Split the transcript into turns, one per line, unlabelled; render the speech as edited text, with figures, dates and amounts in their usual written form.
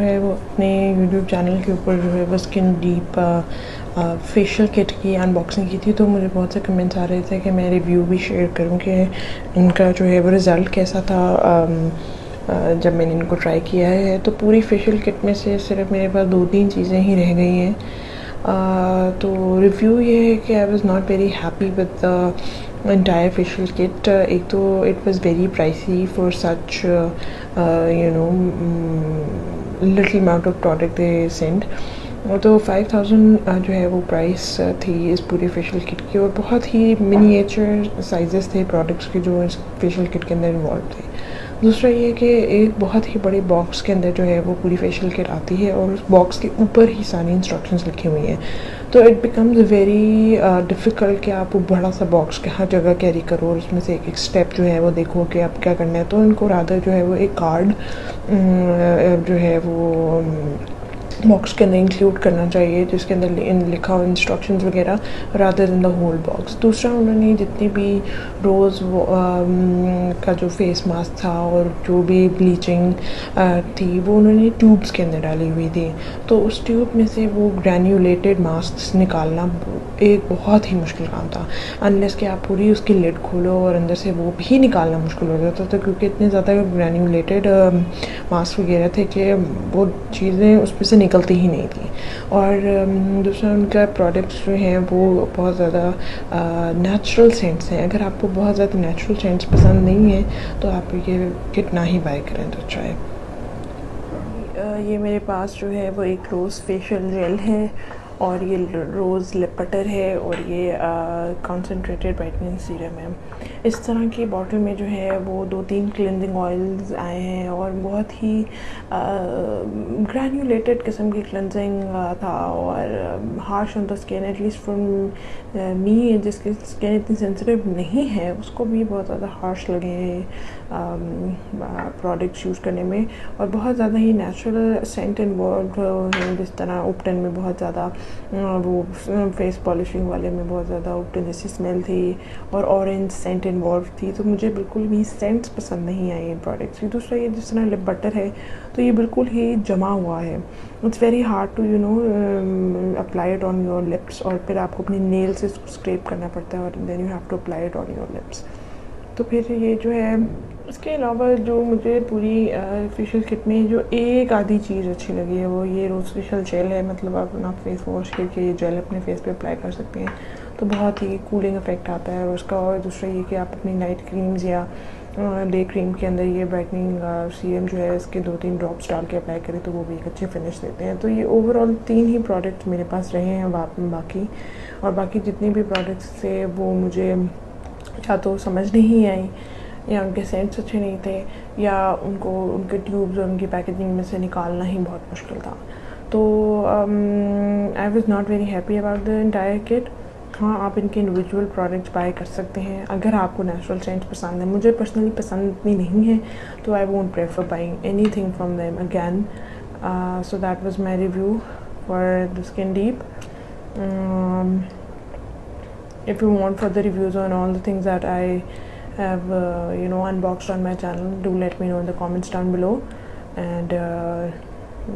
है वो अपने यूट्यूब चैनल के ऊपर जो है वो स्किन डीप फेशियल किट की अनबॉक्सिंग की थी, तो मुझे बहुत से कमेंट्स आ रहे थे कि मैं रिव्यू भी शेयर करूं कि इनका जो है वो रिज़ल्ट कैसा था जब मैंने इनको ट्राई किया है। तो पूरी फेशियल किट में से सिर्फ मेरे पास 2-3 चीज़ें ही रह गई हैं। तो रिव्यू ये है कि I was not very happy with the entire facial kit. एक तो it was very pricey for such little amount of product they sent. तो 5000 जो है वो प्राइस थी इस पूरी फेशियल किट की, और बहुत ही मिनिएचर साइजेस थे प्रोडक्ट्स के जो इस फेशियल किट के अंदर इन्वॉल्व थे। दूसरा ये कि एक बहुत ही बड़े बॉक्स के अंदर जो है वो पूरी फेशियल किट आती है और उस बॉक्स के ऊपर ही सारी इंस्ट्रक्शंस लिखी हुई हैं। तो इट बिकम्स वेरी डिफ़िकल्ट कि आप वो बड़ा सा बॉक्स के हर जगह कैरी करो और उसमें से एक एक स्टेप जो है वो देखो कि आप क्या करना है। तो इनको रादर जो है वो एक कार्ड जो है वो बॉक्स के अंदर इंक्लूड करना चाहिए जिसके अंदर लिखा हो इंस्ट्रक्शंस वगैरह, rather than the whole box. दूसरा, उन्होंने जितनी भी रोज़ का जो फेस मास्क था और जो भी ब्लीचिंग थी वो उन्होंने ट्यूब्स के अंदर डाली हुई थी। तो उस ट्यूब में से वो ग्रैन्यूलेटेड मास्क निकालना एक बहुत ही मुश्किल काम था, अनलेस कि आप पूरी उसकी लिड खोलो और अंदर से वो भी निकालना मुश्किल हो जाता था, क्योंकि इतने ज़्यादा ग्रैन्यूलेटेड मास्क वगैरह थे कि वो चीज़ें उसमें से निकलती ही नहीं थी। और दूसरा, उनका प्रोडक्ट्स जो हैं वो बहुत ज़्यादा नेचुरल सेंट्स हैं। अगर आपको बहुत ज़्यादा नेचुरल सेंट्स पसंद नहीं है तो आप ये किट ना ही बाय करें तो अच्छा है। ये मेरे पास जो है वो एक रोज़ फेशियल जेल है और ये रोज़ लिप बटर है और ये कॉन्सेंट्रेटेड ब्राइटनिंग सीरम है। इस तरह की बॉटल में जो है वो 2-3 क्लिनजिंग ऑयल्स आए हैं और बहुत ही ग्रैन्यूलेटेड किस्म की क्लिनजिंग था और harsh on the skin, at least from me जिसकी स्किन इतनी सेंसिटिव नहीं है उसको भी बहुत ज़्यादा हार्श लगे प्रोडक्ट्स यूज़ करने में। और बहुत ज़्यादा ही नेचुरल सेंट इन्वॉल्व हैं, जिस तरह उपटन में बहुत ज़्यादा वो फेस पॉलिशिंग वाले में बहुत ज़्यादा उपटन जैसी स्मेल थी और ऑरेंज सेंट इन्वॉल्व थी, तो मुझे बिल्कुल भी सेंट्स पसंद नहीं आए इन प्रोडक्ट्स की। दूसरा, ये जिस तरह लिप बटर है तो ये बिल्कुल ही जमा हुआ है। It's very hard to apply it on your lips, और फिर आपको अपनी नेल से स्क्रैप करना पड़ता है और then you have to apply it on your lips. तो फिर ये जो है, इसके अलावा जो मुझे पूरी फेशियल किट में जो एक आधी चीज़ अच्छी लगी है वो ये रोज़ फेशियल जेल है। मतलब आप अपना फेस वॉश करके ये जेल अपने फेस पे अप्लाई कर सकते हैं, तो बहुत ही कूलिंग इफेक्ट आता है। और उसका और दूसरा ये कि आप अपनी नाइट क्रीम्स या डे क्रीम के अंदर ये ब्राइटनिंग सीरम जो है इसके 2-3 ड्रॉप्स डाल के अप्लाई करें तो वो भी एक अच्छी फिनिश देते हैं। तो ये ओवरऑल 3 ही प्रोडक्ट्स मेरे पास रहे हैं बाकी जितने भी प्रोडक्ट्स थे वो मुझे या तो समझ नहीं आई, या उनके सेंट्स अच्छे नहीं थे, या उनके ट्यूब्स और उनकी पैकेजिंग में से निकालना ही बहुत मुश्किल था। तो I was not very happy about the entire kit. हाँ, आप इनके इंडिविजुअल प्रोडक्ट्स बाय कर सकते हैं अगर आपको नेचुरल सेंट्स पसंद है। मुझे पर्सनली पसंद इतनी नहीं है, तो I won't prefer buying anything from them again. So that was my review for the skin deep. If you want further reviews on all the things that I have unboxed on my channel, do let me know in the comments down below, and